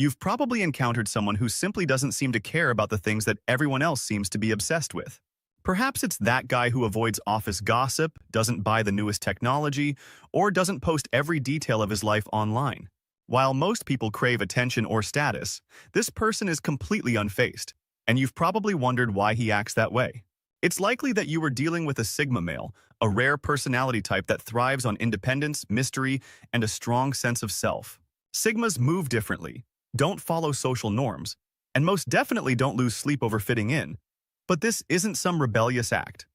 You've probably encountered someone who simply doesn't seem to care about the things that everyone else seems to be obsessed with. Perhaps it's that guy who avoids office gossip, doesn't buy the newest technology, or doesn't post every detail of his life online. While most people crave attention or status, this person is completely unfazed, and you've probably wondered why he acts that way. It's likely that you were dealing with a Sigma male, a rare personality type that thrives on independence, mystery, and a strong sense of self. Sigmas move differently, don't follow social norms, and most definitely don't lose sleep over fitting in. But this isn't some rebellious act.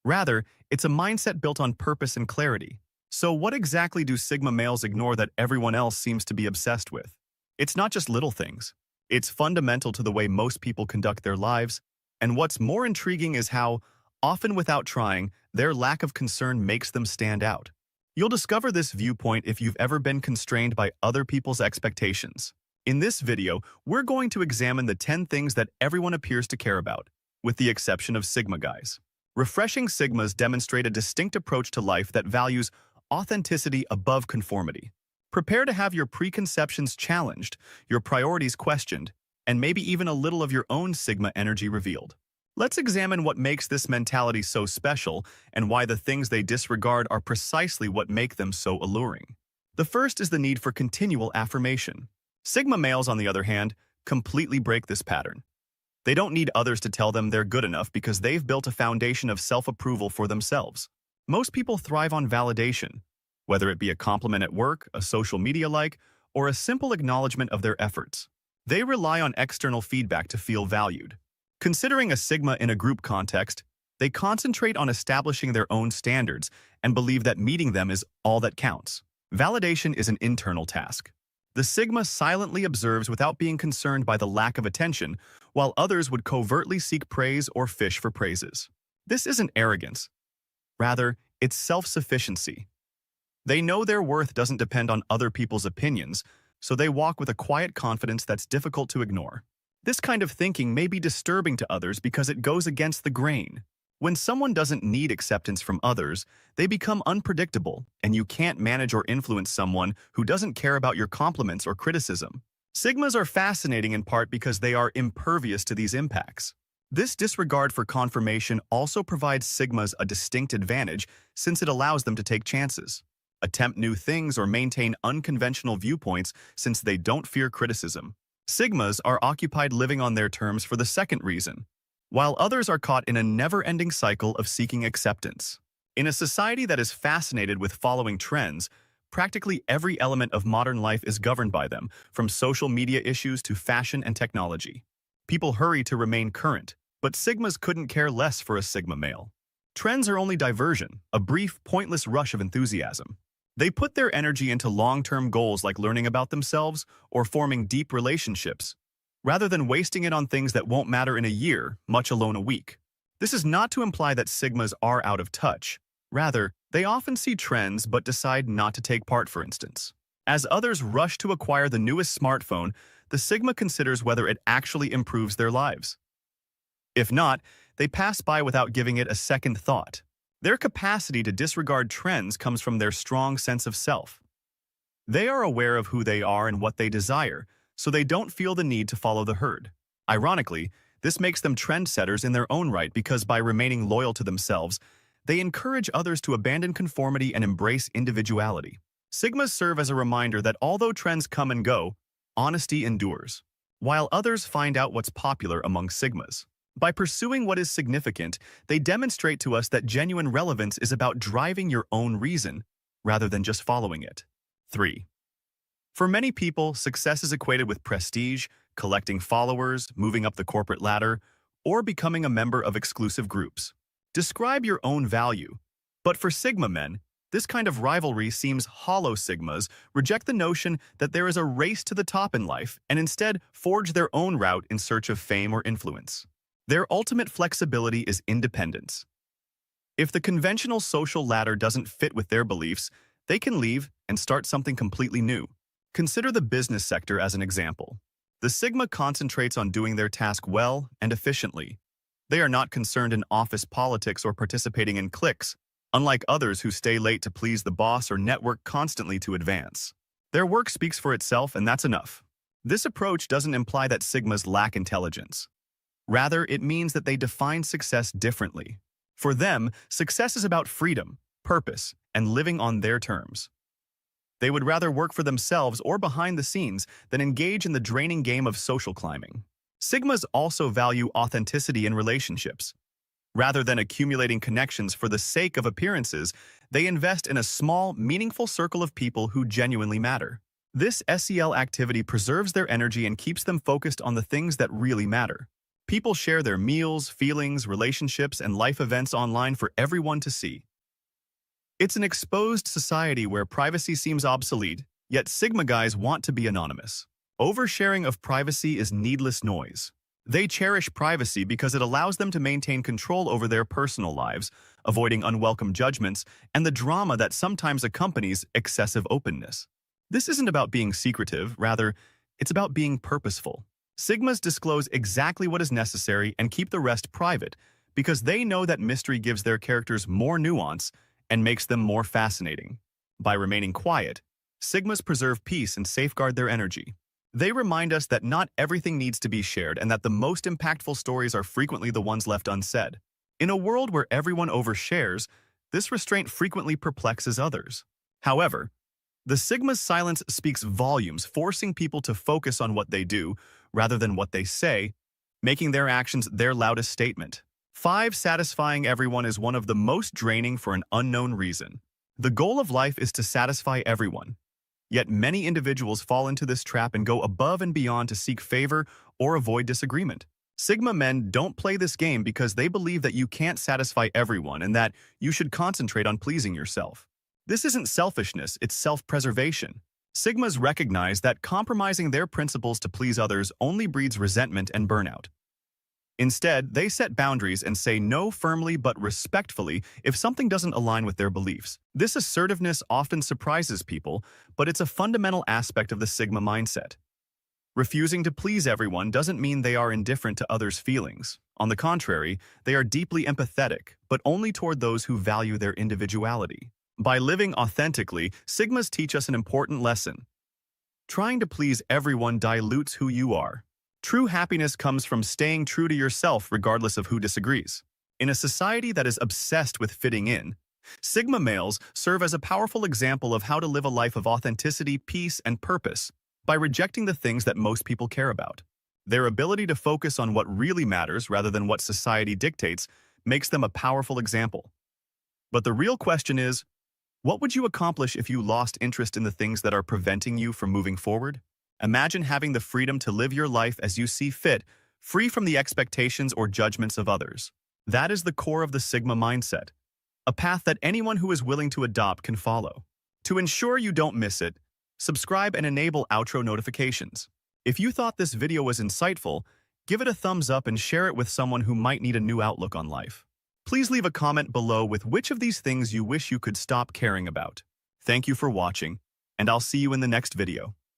Rather, it's a mindset built on purpose and clarity. So what exactly do Sigma males ignore that everyone else seems to be obsessed with? It's not just little things. It's fundamental to the way most people conduct their lives, and what's more intriguing is how, often without trying, their lack of concern makes them stand out. You'll discover this viewpoint if you've ever been constrained by other people's expectations. In this video, we're going to examine the 10 things that everyone appears to care about, with the exception of Sigma guys. Refreshing Sigmas demonstrate a distinct approach to life that values authenticity above conformity. Prepare to have your preconceptions challenged, your priorities questioned, and maybe even a little of your own Sigma energy revealed. Let's examine what makes this mentality so special and why the things they disregard are precisely what make them so alluring. The first is the need for continual affirmation. Sigma males, on the other hand, completely break this pattern. They don't need others to tell them they're good enough because they've built a foundation of self-approval for themselves. Most people thrive on validation, whether it be a compliment at work, a social media like, or a simple acknowledgement of their efforts. They rely on external feedback to feel valued. Considering a Sigma in a group context, they concentrate on establishing their own standards and believe that meeting them is all that counts. Validation is an internal task. The Sigma silently observes without being concerned by the lack of attention, while others would covertly seek praise or fish for praises. This isn't arrogance. Rather, it's self-sufficiency. They know their worth doesn't depend on other people's opinions, so they walk with a quiet confidence that's difficult to ignore. This kind of thinking may be disturbing to others because it goes against the grain. When someone doesn't need acceptance from others, they become unpredictable, and you can't manage or influence someone who doesn't care about your compliments or criticism. Sigmas are fascinating in part because they are impervious to these impacts. This disregard for confirmation also provides Sigmas a distinct advantage since it allows them to take chances, attempt new things, or maintain unconventional viewpoints since they don't fear criticism. Sigmas are occupied living on their terms for the second reason, while others are caught in a never-ending cycle of seeking acceptance. In a society that is fascinated with following trends, practically every element of modern life is governed by them, from social media issues to fashion and technology. People hurry to remain current, but Sigmas couldn't care less for a Sigma male. Trends are only diversion, a brief, pointless rush of enthusiasm. They put their energy into long-term goals like learning about themselves or forming deep relationships, rather than wasting it on things that won't matter in a year, much alone a week. This is not to imply that Sigmas are out of touch. Rather, they often see trends but decide not to take part, for instance. As others rush to acquire the newest smartphone, the Sigma considers whether it actually improves their lives. If not, they pass by without giving it a second thought. Their capacity to disregard trends comes from their strong sense of self. They are aware of who they are and what they desire, so they don't feel the need to follow the herd. Ironically, this makes them trendsetters in their own right because by remaining loyal to themselves, they encourage others to abandon conformity and embrace individuality. Sigmas serve as a reminder that although trends come and go, honesty endures, while others find out what's popular among Sigmas. By pursuing what is significant, they demonstrate to us that genuine relevance is about driving your own reason, rather than just following it. 3. For many people, success is equated with prestige, collecting followers, moving up the corporate ladder, or becoming a member of exclusive groups. Describe your own value. But for Sigma men, this kind of rivalry seems hollow. Sigmas reject the notion that there is a race to the top in life and instead forge their own route in search of fame or influence. Their ultimate flexibility is independence. If the conventional social ladder doesn't fit with their beliefs, they can leave and start something completely new. Consider the business sector as an example. The Sigma concentrates on doing their task well and efficiently. They are not concerned in office politics or participating in cliques, unlike others who stay late to please the boss or network constantly to advance. Their work speaks for itself, and that's enough. This approach doesn't imply that Sigmas lack intelligence. Rather, it means that they define success differently. For them, success is about freedom, purpose, and living on their terms. They would rather work for themselves or behind the scenes than engage in the draining game of social climbing. Sigmas also value authenticity in relationships. Rather than accumulating connections for the sake of appearances, they invest in a small, meaningful circle of people who genuinely matter. This SEL activity preserves their energy and keeps them focused on the things that really matter. People share their meals, feelings, relationships, and life events online for everyone to see. It's an exposed society where privacy seems obsolete, yet Sigma guys want to be anonymous. Oversharing of privacy is needless noise. They cherish privacy because it allows them to maintain control over their personal lives, avoiding unwelcome judgments and the drama that sometimes accompanies excessive openness. This isn't about being secretive, rather, it's about being purposeful. Sigmas disclose exactly what is necessary and keep the rest private because they know that mystery gives their characters more nuance and makes them more fascinating. By remaining quiet, Sigmas preserve peace and safeguard their energy. They remind us that not everything needs to be shared and that the most impactful stories are frequently the ones left unsaid. In a world where everyone overshares, this restraint frequently perplexes others. However, the Sigma's silence speaks volumes, forcing people to focus on what they do rather than what they say, making their actions their loudest statement. 5. Satisfying everyone is one of the most draining for an unknown reason. The goal of life is to satisfy everyone. Yet many individuals fall into this trap and go above and beyond to seek favor or avoid disagreement. Sigma men don't play this game because they believe that you can't satisfy everyone and that you should concentrate on pleasing yourself. This isn't selfishness, it's self-preservation. Sigmas recognize that compromising their principles to please others only breeds resentment and burnout. Instead, they set boundaries and say no firmly but respectfully if something doesn't align with their beliefs. This assertiveness often surprises people, but it's a fundamental aspect of the Sigma mindset. Refusing to please everyone doesn't mean they are indifferent to others' feelings. On the contrary, they are deeply empathetic, but only toward those who value their individuality. By living authentically, Sigmas teach us an important lesson. Trying to please everyone dilutes who you are. True happiness comes from staying true to yourself regardless of who disagrees. In a society that is obsessed with fitting in, Sigma males serve as a powerful example of how to live a life of authenticity, peace, and purpose by rejecting the things that most people care about. Their ability to focus on what really matters rather than what society dictates makes them a powerful example. But the real question is, what would you accomplish if you lost interest in the things that are preventing you from moving forward? Imagine having the freedom to live your life as you see fit, free from the expectations or judgments of others. That is the core of the Sigma mindset, a path that anyone who is willing to adopt can follow. To ensure you don't miss it, subscribe and enable outro notifications. If you thought this video was insightful, give it a thumbs up and share it with someone who might need a new outlook on life. Please leave a comment below with which of these things you wish you could stop caring about. Thank you for watching, and I'll see you in the next video.